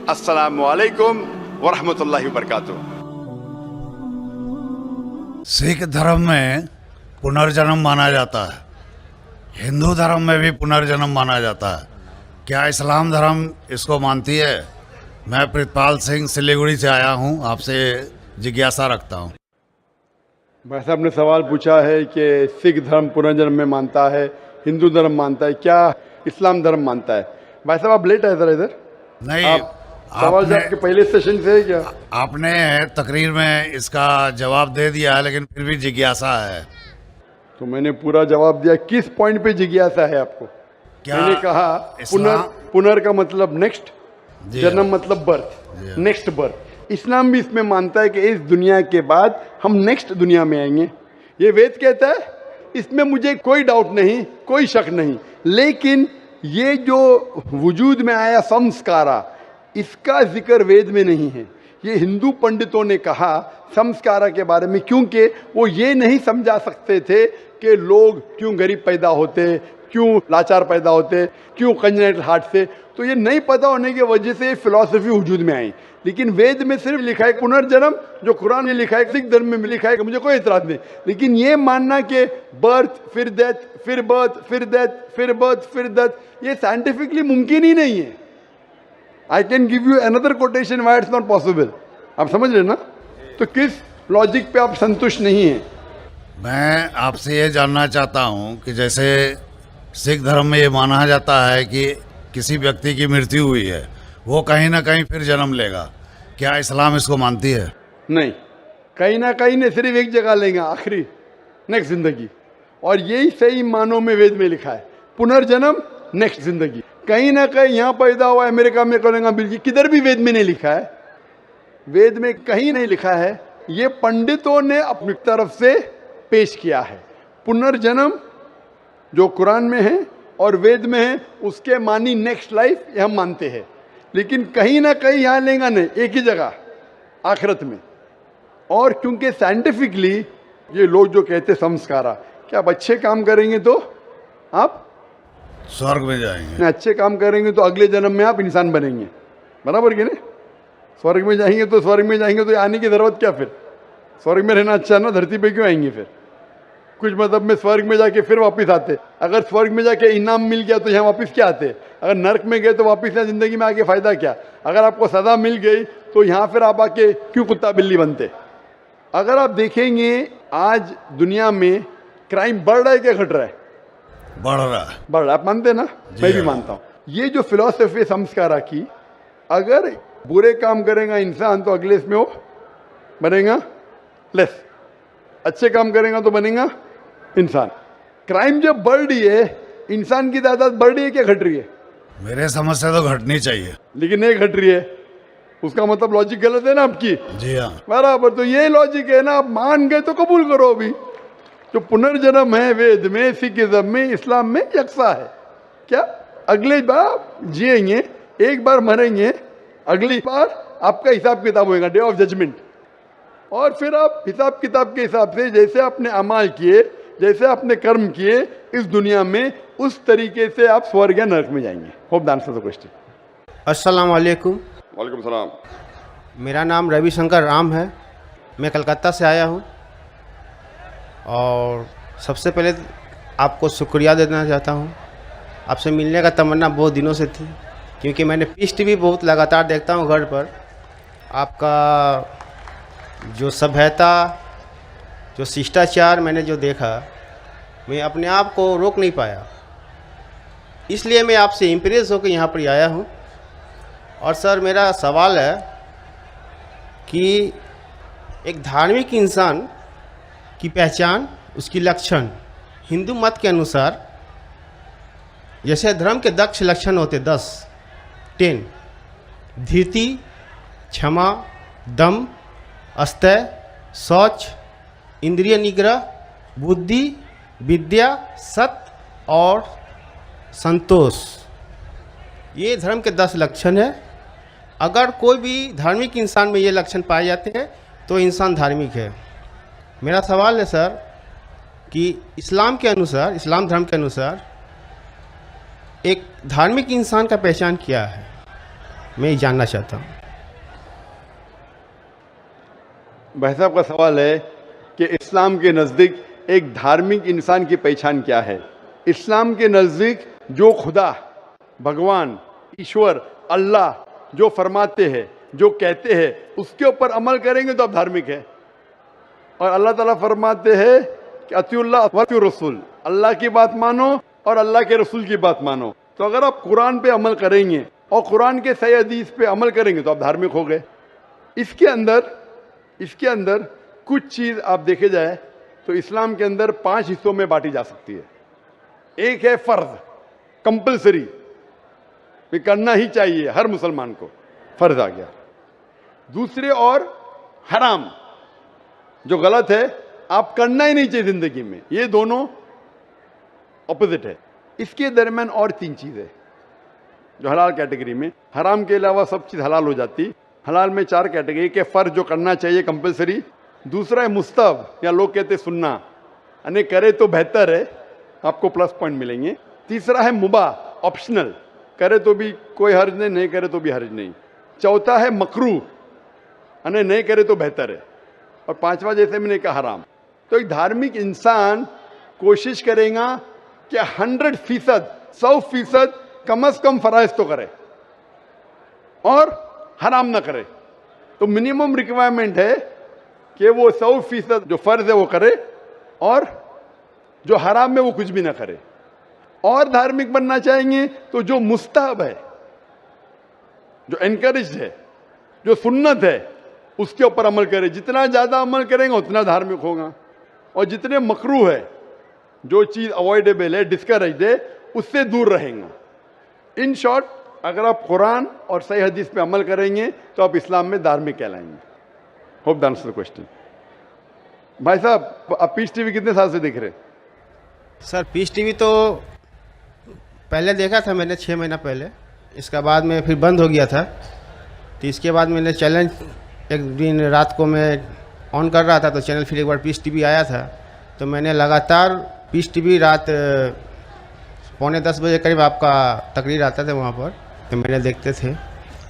अस्सलामु अलैकुम वरहमतुल्लाहि वबरकातुह। सिख धर्म में पुनर्जन्म माना जाता है, हिंदू धर्म में भी पुनर्जन्म माना जाता है। क्या इस्लाम धर्म इसको मानती है? मैं प्रितपाल सिंह सिलीगुड़ी से आया हूँ, आपसे जिज्ञासा रखता हूँ। भाई साहब ने सवाल पूछा है कि सिख धर्म पुनर्जन्म में मानता है, हिंदू धर्म मानता है, क्या इस्लाम धर्म मानता है? भाई साहब आप लेट आए ज़रा इधर। नहीं, सवाल जब के पहले सेशन से है क्या? आपने तकरीर में इसका जवाब दे दिया है, लेकिन फिर भी जिज्ञासा है। तो मैंने पूरा जवाब दिया। किस पॉइंट पे जिज्ञासा है आपको? क्या मैंने कहा पुनर का मतलब नेक्स्ट, जन्म मतलब बर्थ, नेक्स्ट बर्थ। इस्लाम भी इसमें मानता है कि इस दुनिया के बाद हम नेक्स्ट दुनिया में आएंगे। ये वेद कहता है, इसमें मुझे कोई डाउट नहीं, कोई शक नहीं। लेकिन ये जो वजूद में आया संस्कारा, इसका जिक्र वेद में नहीं है। ये हिंदू पंडितों ने कहा संस्कारा के बारे में, क्योंकि वो ये नहीं समझा सकते थे कि लोग क्यों गरीब पैदा होते, क्यों लाचार पैदा होते, क्यों कंजेनिटल हार्ट से। तो ये नहीं पता होने की वजह से फिलॉसफी वजूद में आई। लेकिन वेद में सिर्फ लिखा है पुनर्जन्म, जो कुरान में लिखा है, सिख धर्म में लिखा है, मुझे कोई एतराज नहीं। लेकिन ये मानना कि बर्थ फिर डेथ फिर बर्थ फिर डेथ फिर बर्थ फिर डेथ, ये साइंटिफिकली मुमकिन ही नहीं है। I can give you another quotation why it's not possible. आप समझ रहे ना? तो किस लॉजिक पे आप संतुष्ट नहीं हैं? मैं आपसे ये जानना चाहता हूँ कि जैसे सिख धर्म में ये माना जाता है कि किसी व्यक्ति की मृत्यु हुई है, वो कहीं ना कहीं फिर जन्म लेगा। क्या इस्लाम इसको मानती है? नहीं, कहीं ना कहीं नहीं, सिर्फ एक जगह लेंगे, आखिरी, नेक्स्ट जिंदगी। और यही सही मानों में वेद में लिखा है, पुनर्जन्म नेक्स्ट जिंदगी। कहीं ना कहीं यहाँ पैदा हुआ, अमेरिका में करेंगे, बिल्कुल किधर भी वेद में नहीं लिखा है। वेद में कहीं नहीं लिखा है। ये पंडितों ने अपनी तरफ से पेश किया है। पुनर्जन्म जो कुरान में है और वेद में है, उसके मानी नेक्स्ट लाइफ, ये हम मानते हैं। लेकिन कहीं ना कहीं यहाँ लेंगे नहीं, एक ही जगह, आखिरत में। और क्योंकि साइंटिफिकली ये लोग जो कहते संस्कारा, कि आप अच्छे काम करेंगे तो आप स्वर्ग में जाएंगे, अच्छे काम करेंगे तो अगले जन्म में आप इंसान बनेंगे, बराबर कि नहीं? स्वर्ग में जाएंगे तो स्वर्ग में जाएंगे तो आने की जरूरत क्या? फिर स्वर्ग में रहना अच्छा ना, धरती पे क्यों आएंगे? फिर कुछ मतलब में स्वर्ग में जाके फिर वापस आते। अगर स्वर्ग में जाके इनाम मिल गया तो यहाँ वापस क्या आते? अगर नर्क में गए तो वापस यहाँ जिंदगी में आके फायदा क्या? अगर आपको सजा मिल गई तो यहाँ फिर आप आके क्यों कुत्ता बिल्ली बनते? अगर आप देखेंगे आज दुनिया में क्राइम बढ़ रहा है क्या घट रहा है? बढ़ रहा है। बढ़ रहा है, आप मानते ना? मैं भी मानता हूँ। ये जो फिलॉसफी संस्कारा की, अगर बुरे काम करेगा इंसान तो अगले इसमें वो बनेगा लेस, अच्छे काम करेगा तो बनेगा इंसान। क्राइम जब बढ़ रही है, इंसान की तादाद बढ़ रही है क्या घट रही है? मेरे समझ से तो घटनी चाहिए, लेकिन नहीं घट रही है। उसका मतलब लॉजिक गलत है ना आपकी? जी हाँ, बराबर। तो ये लॉजिक है ना, आप मान गए तो कबूल करो। अभी जो पुनर्जन्म है वेद में, सिखिज्म में, इस्लाम में यकसा है। क्या अगले बार जिएंगे, एक बार मरेंगे, अगली बार आपका हिसाब किताब होगा, डे ऑफ जजमेंट। और फिर आप हिसाब किताब के हिसाब से जैसे आपने अमाल किए, जैसे आपने कर्म किए इस दुनिया में, उस तरीके से आप स्वर्ग या नरक में जाएंगे। Hope the answer the question. अस्सलाम वालेकुम। वालेकुम सलाम। मेरा नाम रविशंकर राम है, मैं कलकत्ता से आया हूँ। और सबसे पहले आपको शुक्रिया देना चाहता हूँ। आपसे मिलने का तमन्ना बहुत दिनों से थी, क्योंकि मैंने पीस टीवी बहुत लगातार देखता हूँ घर पर। आपका जो सभ्यता, जो शिष्टाचार मैंने जो देखा, मैं अपने आप को रोक नहीं पाया। इसलिए मैं आपसे इम्प्रेस होकर यहाँ पर आया हूँ। और सर मेरा सवाल है कि एक धार्मिक इंसान की पहचान, उसकी लक्षण हिंदू मत के अनुसार, जैसे धर्म के 10 लक्षण होते, 10 धीरति, क्षमा, दम, अस्तय, शौच, इंद्रिय निग्रह, बुद्धि, विद्या, सत्य और संतोष। ये धर्म के 10 लक्षण है। अगर कोई भी धार्मिक इंसान में ये लक्षण पाए जाते हैं तो इंसान धार्मिक है। मेरा सवाल है सर कि इस्लाम के अनुसार, इस्लाम धर्म के अनुसार एक धार्मिक इंसान का पहचान क्या है? मैं ये जानना चाहता हूँ। भाई साहब का सवाल है कि इस्लाम के नज़दीक एक धार्मिक इंसान की पहचान क्या है। इस्लाम के नज़दीक जो खुदा, भगवान, ईश्वर, अल्लाह जो फरमाते हैं, जो कहते हैं, उसके ऊपर अमल करेंगे तो आप धार्मिक है। और अल्लाह ताला फरमाते हैं कि अतिउल्लाह व अतिउर रसूल, अल्लाह की बात मानो और अल्लाह के रसूल की बात मानो। तो अगर आप कुरान पे अमल करेंगे और कुरान के सही हदीस पे अमल करेंगे तो आप धार्मिक हो गए। इसके अंदर कुछ चीज़ आप देखे जाए तो इस्लाम के अंदर 5 हिस्सों में बांटी जा सकती है। एक है फर्ज, कंपलसरी, ये करना ही चाहिए हर मुसलमान को, फर्ज आ गया। दूसरे और हराम, जो गलत है, आप करना ही नहीं चाहिए जिंदगी में, ये दोनों ऑपोजिट है। इसके दरमियान और 3 चीज़ें जो हलाल कैटेगरी में, हराम के अलावा सब चीज़ हलाल हो जाती। हलाल में 4 कैटेगरी के फर्ज जो करना चाहिए कंपलसरी, दूसरा है मुस्तहब या लोग कहते हैं सुन्ना, यानी करे तो बेहतर है, आपको प्लस पॉइंट मिलेंगे। तीसरा है मुबाह, ऑप्शनल, करे तो भी कोई हर्ज नहीं, नहीं करे तो भी हर्ज नहीं। चौथा है मकरूह, यानी नहीं करे तो बेहतर है। और 5वां जैसे मैंने कहा हराम। तो एक धार्मिक इंसान कोशिश करेगा कि 100%, 100% कम से कम फराइज तो करे और हराम ना करे। तो मिनिमम रिक्वायरमेंट है कि वो 100% जो फर्ज है वो करे और जो हराम है वो कुछ भी ना करे। और धार्मिक बनना चाहेंगे तो जो मुस्तहब है, जो एनकरेज है, जो सुन्नत है, उसके ऊपर अमल करे। जितना ज़्यादा अमल करेंगे उतना धार्मिक होगा। और जितने मकरूह है, जो चीज़ अवॉइडेबल है, डिस्करेज है, उससे दूर रहेंगे। इन शॉर्ट, अगर आप कुरान और सही हदीस पे अमल करेंगे तो आप इस्लाम में धार्मिक कहलाएंगे। Hope that answers the question. भाई साहब, आप पीस टीवी कितने साल से देख रहे हैं? सर पीस टीवी तो पहले देखा था मैंने 6 महीना पहले, इसका बाद में फिर बंद हो गया था। तो इसके बाद मैंने चैलेंज, एक दिन रात को मैं ऑन कर रहा था तो चैनल फिर एक बार पीस टीवी आया था, तो मैंने लगातार पीस टीवी रात 9:45 बजे करीब आपका तकरीर आता था वहाँ पर, तो मैंने देखते थे।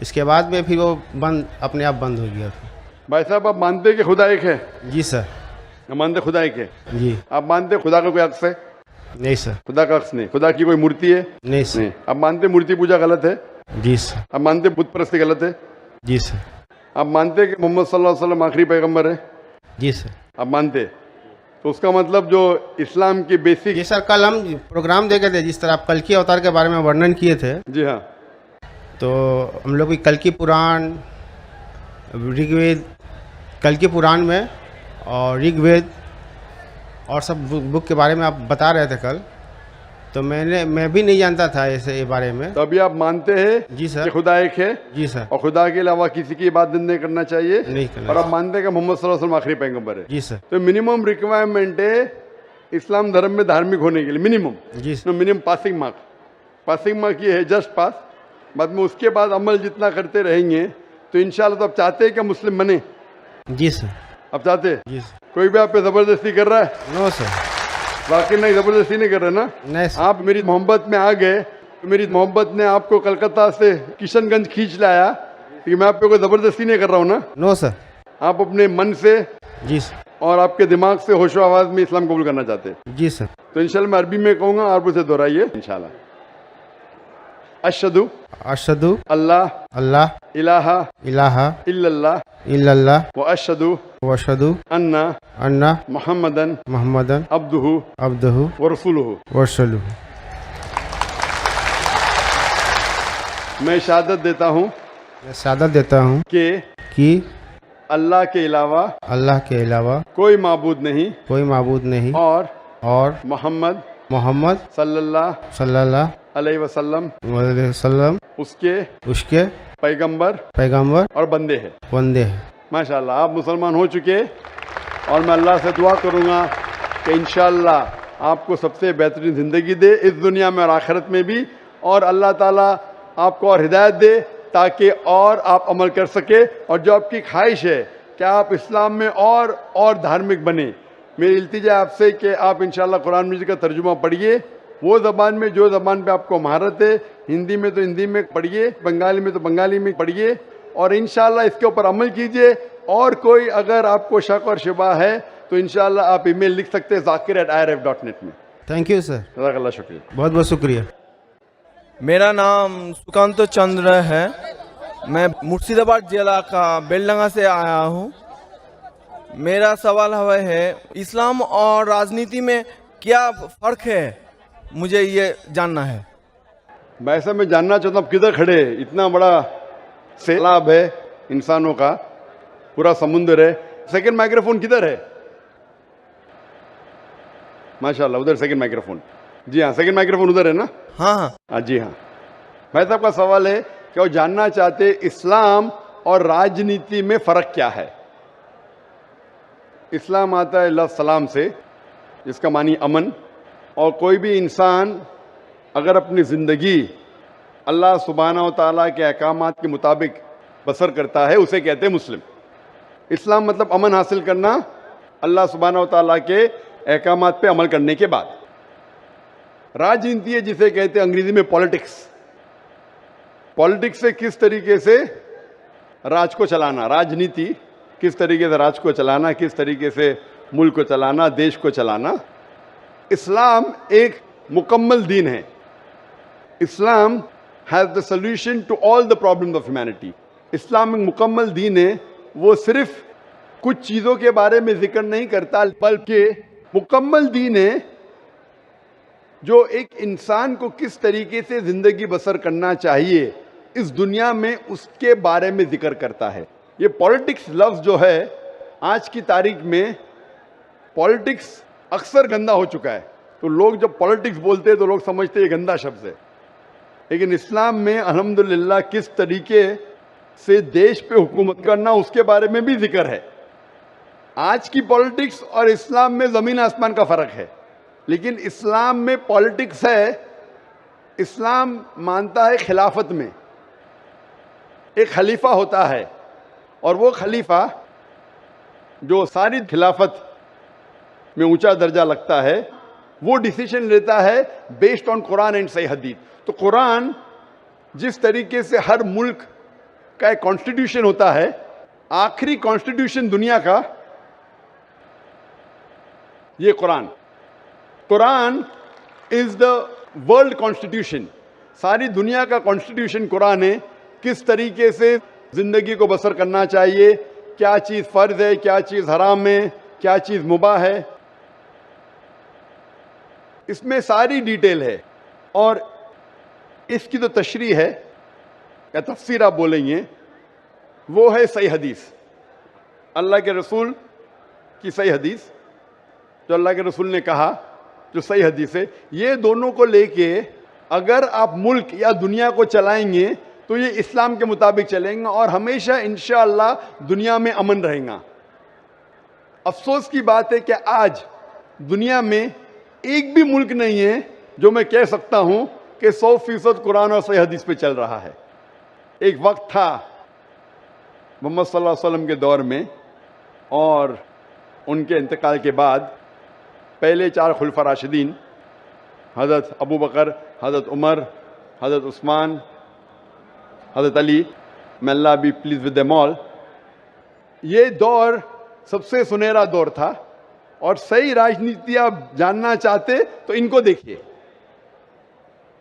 इसके बाद में फिर वो बंद, अपने आप बंद हो गया। भाई साहब, आप मानते हैं कि खुदा एक है? जी सर। आप मानते खुदा एक है? जी। आप मानते खुदा का कोई अक्स है? नहीं सर। खुदा का अक्स नहीं। खुदा की कोई मूर्ति है? नहीं सर। नहीं। आप मानते मूर्ति पूजा गलत है? जी सर। आप मानते बुत परस्ती गलत है? जी सर। आप मानते कि मोहम्मद सल्लल्लाहु अलैहि वसल्लम आखिरी पैगंबर है? जी सर। आप मानते? तो उसका मतलब जो इस्लाम की बेसिक। जी सर, कल हम प्रोग्राम देखे थे, जिस तरह आप कल की अवतार के बारे में वर्णन किए थे। जी हाँ। तो हम लोग की कल की पुराण, ऋग्वेद, कल की पुराण में और ऋग्वेद और सब बुक के बारे में आप बता रहे थे कल, तो मैं भी नहीं जानता था ऐसे ये बारे में। तो अभी आप मानते हैं? जी सर। कि खुदा एक है? जी सर। और खुदा के अलावा किसी की इबादत नहीं करना चाहिए? नहीं करना। और आप मानते हैं कि मोहम्मद सल्लल्लाहु अलैहि वसल्लम आखिरी पैगंबर है? जी सर। तो मिनिमम रिक्वायरमेंट है इस्लाम धर्म में धार्मिक होने के लिए, मिनिमम। जी सर। मिनिमम पासिंग मार्क ये है, जस्ट पास। बाद में उसके बाद अमल जितना करते रहेंगे तो इंशाल्लाह। तो आप चाहते हैं कि मुस्लिम बने? जी सर। आप चाहते हैं? जी सर। कोई भी आप पे जबरदस्ती कर रहा है? No sir. वाकई नहीं, जबरदस्ती नहीं कर रहे ना? नहीं सर। आप मेरी मोहब्बत में आ गए तो मेरी मोहब्बत ने आपको कलकत्ता से किशनगंज खींच लाया, कि मैं आप पे कोई जबरदस्ती नहीं कर रहा हूँ ना? No sir. आप अपने मन से जी सर। और आपके दिमाग से होशो आवाज में इस्लाम कबूल करना चाहते हैं? जी सर। तो इंशाल्लाह मैं अरबी में कहूँगा, आप उसे दोहराइए इंशाल्लाह। अशहदु अशहदु अल्लाह अल्लाह इलाहा इलाहा इल्लल्लाह इल्लल्लाह व अशहदु व अशहदु अन्ना अन्ना मुहम्मदन मुहम्मदन अब्दुहु अब्दुहु व रसूलुहु। व रसूलुहु। मैं शहादत देता हूँ मैं शहादत देता हूँ कि अल्लाह के अलावा कोई माबूद नहीं कोई माबूद नहीं और मोहम्मद सल्लल्लाहु अलैहि वसल्लम उसके पैगंबर और बंदे हैं। माशाल्लाह, आप मुसलमान हो चुके और मैं अल्लाह से दुआ करूँगा कि इंशाल्लाह आपको सबसे बेहतरीन ज़िंदगी दे इस दुनिया में और आखिरत में भी, और अल्लाह ताला आपको और हिदायत दे ताकि और आप अमल कर सके। और जो आपकी ख्वाहिश है कि आप इस्लाम में और धार्मिक बने, मेरी इल्तिजा आपसे कि आप इंशाल्लाह कुरान मजीद का तर्जुमा पढ़िए وہ زبان میں جو زبان پہ آپ کو مہارت ہے، ہندی میں تو ہندی میں پڑھیے، بنگالی میں تو بنگالی میں پڑھیے، اور انشاءاللہ اس کے اوپر عمل کیجئے. اور کوئی اگر آپ کو شک اور شبہ ہے تو انشاءاللہ آپ ای میل لکھ سکتے ہیں zakir@irf.net میں. تھینک یو سر، جزاک اللہ، شکریہ. بہت بہت شکریہ. میرا نام سکانت چندر ہے. میں مرشید آباد ضلع کا بیلڈنگا سے آیا ہوں. میرا سوال ہے اسلام اور راجنیتی میں کیا فرق ہے، مجھے یہ جاننا ہے. ویسے میں جاننا چاہتا ہوں آپ کدھر کھڑے ہیں؟ اتنا بڑا سیلاب ہے انسانوں کا، پورا سمندر ہے. سیکنڈ مائکروفون کدھر ہے؟ ماشاءاللہ ادھر سیکنڈ مائکروفون. جی ہاں، سیکنڈ مائکروفون ادھر ہے نا؟ ہاں ہاں. جی ہاں. بھائی صاحب کا سوال ہے کہ وہ جاننا چاہتے اسلام اور راجنیتی میں فرق کیا ہے. اسلام آتا ہے لفظ سلام سے، جس کا معنی امن، اور کوئی بھی انسان اگر اپنی زندگی اللہ سبحانہ و تعالیٰ کے احکامات کے مطابق بسر کرتا ہے اسے کہتے ہیں مسلم. اسلام مطلب امن حاصل کرنا اللہ سبحانہ و تعالیٰ کے احکامات پہ عمل کرنے کے بعد. راجنیتی ہے جسے کہتے ہیں انگریزی میں پالیٹکس. پالیٹکس سے کس طریقے سے راج کو چلانا، راجنیتی کس طریقے سے راج کو چلانا، کس طریقے سے ملک کو چلانا، دیش کو چلانا. اسلام ایک مکمل دین ہے. اسلام has the solution to all the problems of humanity. اسلام ایک مکمل دین ہے. وہ صرف کچھ چیزوں کے بارے میں ذکر نہیں کرتا، بلکہ مکمل دین ہے جو ایک انسان کو کس طریقے سے زندگی بسر کرنا چاہیے اس دنیا میں اس کے بارے میں ذکر کرتا ہے. یہ پالیٹکس لفظ جو ہے آج کی تاریخ میں پالیٹکس اکثر گندا ہو چکا ہے. تو لوگ جب پالیٹکس بولتے ہیں تو لوگ سمجھتے ہیں یہ گندا شبد ہے. لیکن اسلام میں الحمدللہ کس طریقے سے دیش پہ حکومت کرنا اس کے بارے میں بھی ذکر ہے. آج کی پالیٹکس اور اسلام میں زمین آسمان کا فرق ہے. لیکن اسلام میں پالیٹکس ہے. اسلام مانتا ہے خلافت میں ایک خلیفہ ہوتا ہے، اور وہ خلیفہ جو ساری خلافت میں اونچا درجہ لگتا ہے وہ ڈیسیشن لیتا ہے بیسڈ آن قرآن اینڈ صحیح حدیث. تو قرآن جس طریقے سے ہر ملک کا ایک کانسٹیٹیوشن ہوتا ہے، آخری کانسٹیٹیوشن دنیا کا یہ قرآن از دا ورلڈ کانسٹیٹیوشن. ساری دنیا کا کانسٹیٹیوشن قرآن ہے. کس طریقے سے زندگی کو بسر کرنا چاہیے، کیا چیز فرض ہے، کیا چیز حرام ہے، کیا چیز مباح ہے، اس میں ساری ڈیٹیل ہے. اور اس کی تو تشریح ہے یا تفسیر آپ بولیں گے، وہ ہے صحیح حدیث. اللہ کے رسول کی صحیح حدیث، جو اللہ کے رسول نے کہا، جو صحیح حدیث ہے. یہ دونوں کو لے کے اگر آپ ملک یا دنیا کو چلائیں گے تو یہ اسلام کے مطابق چلیں گے اور ہمیشہ انشاءاللہ دنیا میں امن رہے گا. افسوس کی بات ہے کہ آج دنیا میں ایک بھی ملک نہیں ہے جو میں کہہ سکتا ہوں کہ 100% قرآن اور صحیح حدیث پہ چل رہا ہے. ایک وقت تھا محمد صلی اللہ علیہ وسلم کے دور میں اور ان کے انتقال کے بعد پہلے 4 خلفاء راشدین، حضرت ابو بکر، حضرت عمر، حضرت عثمان، حضرت علی، may Allah be pleased with them all، یہ دور سب سے سنہرا دور تھا. اور صحیح راجنیتی آپ جاننا چاہتے تو ان کو دیکھیے،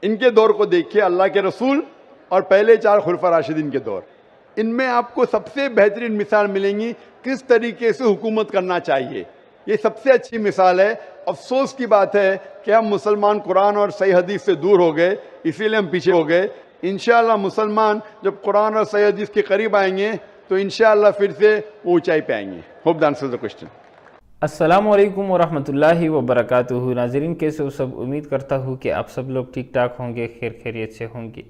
ان کے دور کو دیکھیے، اللہ کے رسول اور پہلے 4 خلفاء راشدین کے دور. ان میں آپ کو سب سے بہترین مثال ملیں گی کس طریقے سے حکومت کرنا چاہیے. یہ سب سے اچھی مثال ہے. افسوس کی بات ہے کہ ہم مسلمان قرآن اور صحیح حدیث سے دور ہو گئے، اسی لیے ہم پیچھے ہو گئے. انشاءاللہ مسلمان جب قرآن اور صحیح حدیث کے قریب آئیں گے تو انشاءاللہ پھر سے وہ اونچائی پہ آئیں گے. Hope that answers the question. السلام علیکم ورحمۃ اللہ وبرکاتہ. ناظرین کیسے ہو سب؟ امید کرتا ہوں کہ آپ سب لوگ ٹھیک ٹھاک ہوں گے، خیر خیریت سے ہوں گے.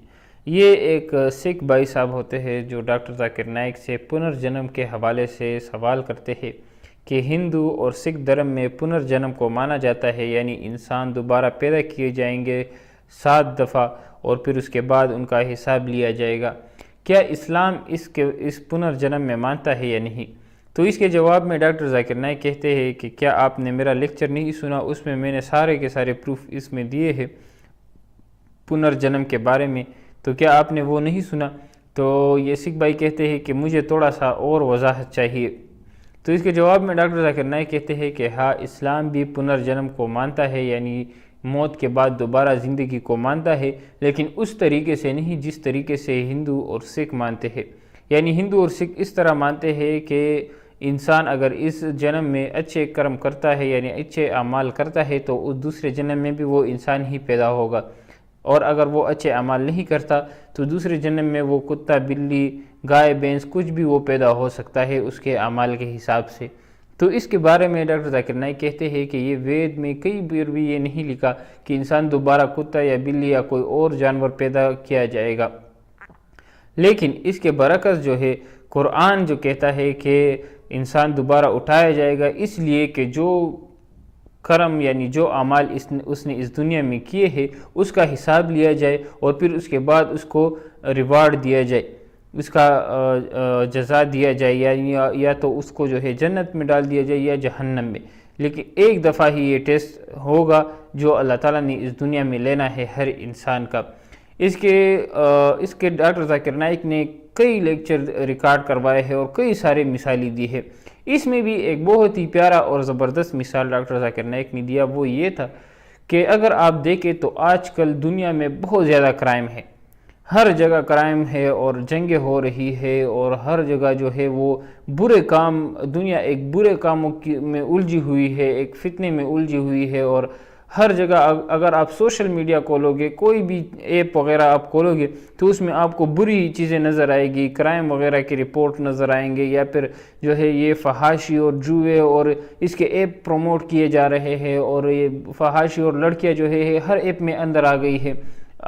یہ ایک سکھ بھائی صاحب ہوتے ہیں جو ڈاکٹر ذاکر نائک سے پنرجنم کے حوالے سے سوال کرتے ہیں کہ ہندو اور سکھ دھرم میں پنرجنم کو مانا جاتا ہے، یعنی انسان دوبارہ پیدا کیے جائیں گے 7 دفعہ اور پھر اس کے بعد ان کا حساب لیا جائے گا. کیا اسلام اس پنرجنم میں مانتا ہے یا نہیں؟ تو اس کے جواب میں ڈاکٹر ذاکر نائک کہتے ہیں کہ کیا آپ نے میرا لیکچر نہیں سنا، اس میں میں نے سارے کے سارے پروف اس میں دیے ہیں پنرجنم کے بارے میں، تو کیا آپ نے وہ نہیں سنا؟ تو یہ سکھ بھائی کہتے ہیں کہ مجھے تھوڑا سا اور وضاحت چاہیے۔ تو اس کے جواب میں ڈاکٹر ذاکر نائک کہتے ہیں کہ ہاں، اسلام بھی پنرجنم کو مانتا ہے، یعنی موت کے بعد دوبارہ زندگی کو مانتا ہے، لیکن اس طریقے سے نہیں جس طریقے سے ہندو اور سکھ مانتے ہیں۔ یعنی ہندو اور سکھ اس طرح مانتے ہیں کہ انسان اگر اس جنم میں اچھے کرم کرتا ہے، یعنی اچھے اعمال کرتا ہے، تو اس دوسرے جنم میں بھی وہ انسان ہی پیدا ہوگا، اور اگر وہ اچھے اعمال نہیں کرتا تو دوسرے جنم میں وہ کتا، بلی، گائے، بھینس کچھ بھی وہ پیدا ہو سکتا ہے اس کے اعمال کے حساب سے۔ تو اس کے بارے میں ڈاکٹر ذاکر نائک کہتے ہیں کہ یہ وید میں کئی بار بھی یہ نہیں لکھا کہ انسان دوبارہ کتا یا بلی یا کوئی اور جانور پیدا کیا جائے گا، لیکن اس کے برعکس جو ہے قرآن جو کہتا ہے کہ انسان دوبارہ اٹھایا جائے گا، اس لیے کہ جو کرم یعنی جو اعمال اس نے اس دنیا میں کیے ہیں اس کا حساب لیا جائے، اور پھر اس کے بعد اس کو ریوارڈ دیا جائے، اس کا جزا دیا جائے، یا تو اس کو جو ہے جنت میں ڈال دیا جائے یا جہنم میں، لیکن ایک دفعہ ہی یہ ٹیسٹ ہوگا جو اللہ تعالیٰ نے اس دنیا میں لینا ہے ہر انسان کا۔ اس کے ڈاکٹر ذاکر نائک نے کئی لیکچر ریکارڈ کروائے ہیں اور کئی سارے مثالیں دی ہے۔ اس میں بھی ایک بہت ہی پیارا اور زبردست مثال ڈاکٹر ذاکر نائک نے دیا، وہ یہ تھا کہ اگر آپ دیکھیں تو آج کل دنیا میں بہت زیادہ کرائم ہے، ہر جگہ کرائم ہے اور جنگیں ہو رہی ہے، اور ہر جگہ جو ہے وہ برے کام، دنیا ایک برے کاموں میں الجھی ہوئی ہے، ایک فتنے میں الجھی ہوئی ہے، اور ہر جگہ اگر آپ سوشل میڈیا کھولو گے، کوئی بھی ایپ وغیرہ آپ کھولو گے تو اس میں آپ کو بری چیزیں نظر آئے گی، کرائم وغیرہ کی رپورٹ نظر آئیں گے، یا پھر جو ہے یہ فحاشی اور جوئے اور اس کے ایپ پروموٹ کیے جا رہے ہیں، اور یہ فحاشی اور لڑکیاں جو ہے ہر ایپ میں اندر آ گئی ہے۔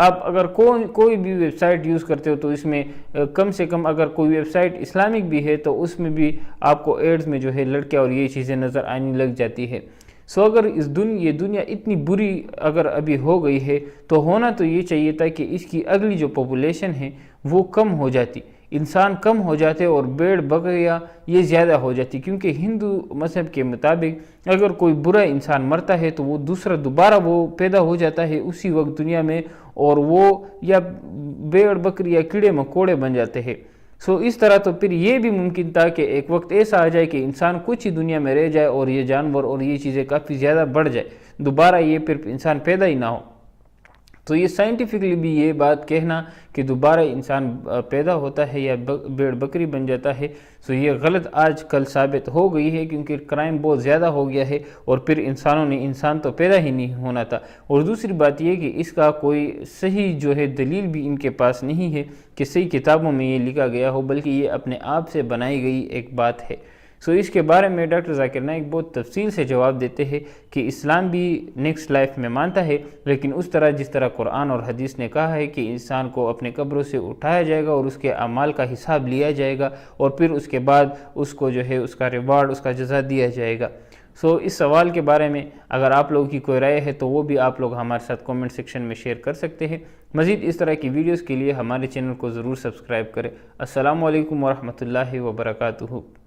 آپ اگر کوئی بھی ویب سائٹ یوز کرتے ہو تو اس میں کم سے کم اگر کوئی ویب سائٹ اسلامک بھی ہے تو اس میں بھی آپ کو ایڈز میں جو ہے لڑکیاں اور یہ چیزیں نظر آنے لگ جاتی ہے۔ سو اگر یہ دنیا اتنی بری اگر ابھی ہو گئی ہے تو ہونا تو یہ چاہیے تھا کہ اس کی اگلی جو پاپولیشن ہے وہ کم ہو جاتی، انسان کم ہو جاتے اور بھیڑ بکریاں یہ زیادہ ہو جاتی، کیونکہ ہندو مذہب کے مطابق اگر کوئی برا انسان مرتا ہے تو وہ دوبارہ وہ پیدا ہو جاتا ہے اسی وقت دنیا میں، اور وہ یا بھیڑ بکری یا کیڑے مکوڑے بن جاتے ہیں۔ سو اس طرح تو پھر یہ بھی ممکن تھا کہ ایک وقت ایسا آ جائے کہ انسان کچھ ہی دنیا میں رہ جائے اور یہ جانور اور یہ چیزیں کافی زیادہ بڑھ جائے، دوبارہ یہ پھر انسان پیدا ہی نہ ہو۔ تو یہ سائنٹیفکلی بھی یہ بات کہنا کہ دوبارہ انسان پیدا ہوتا ہے یا بھیڑ بکری بن جاتا ہے، سو یہ غلط آج کل ثابت ہو گئی ہے، کیونکہ کرائم بہت زیادہ ہو گیا ہے، اور پھر انسان تو پیدا ہی نہیں ہونا تھا۔ اور دوسری بات یہ کہ اس کا کوئی صحیح جو ہے دلیل بھی ان کے پاس نہیں ہے کہ صحیح کتابوں میں یہ لکھا گیا ہو، بلکہ یہ اپنے آپ سے بنائی گئی ایک بات ہے۔ سو اس کے بارے میں ڈاکٹر ذاکر نائک بہت تفصیل سے جواب دیتے ہیں کہ اسلام بھی نیکسٹ لائف میں مانتا ہے، لیکن اس طرح جس طرح قرآن اور حدیث نے کہا ہے کہ انسان کو اپنے قبروں سے اٹھایا جائے گا اور اس کے اعمال کا حساب لیا جائے گا، اور پھر اس کے بعد اس کو جو ہے اس کا ریوارڈ، اس کا جزا دیا جائے گا۔ سو اس سوال کے بارے میں اگر آپ لوگوں کی کوئی رائے ہے تو وہ بھی آپ لوگ ہمارے ساتھ کومنٹ سیکشن میں شیئر کر سکتے ہیں۔ مزید اس طرح کی ویڈیوز کے لیے ہمارے چینل کو ضرور سبسکرائب کریں۔ السلام علیکم ورحمۃ اللہ وبرکاتہ۔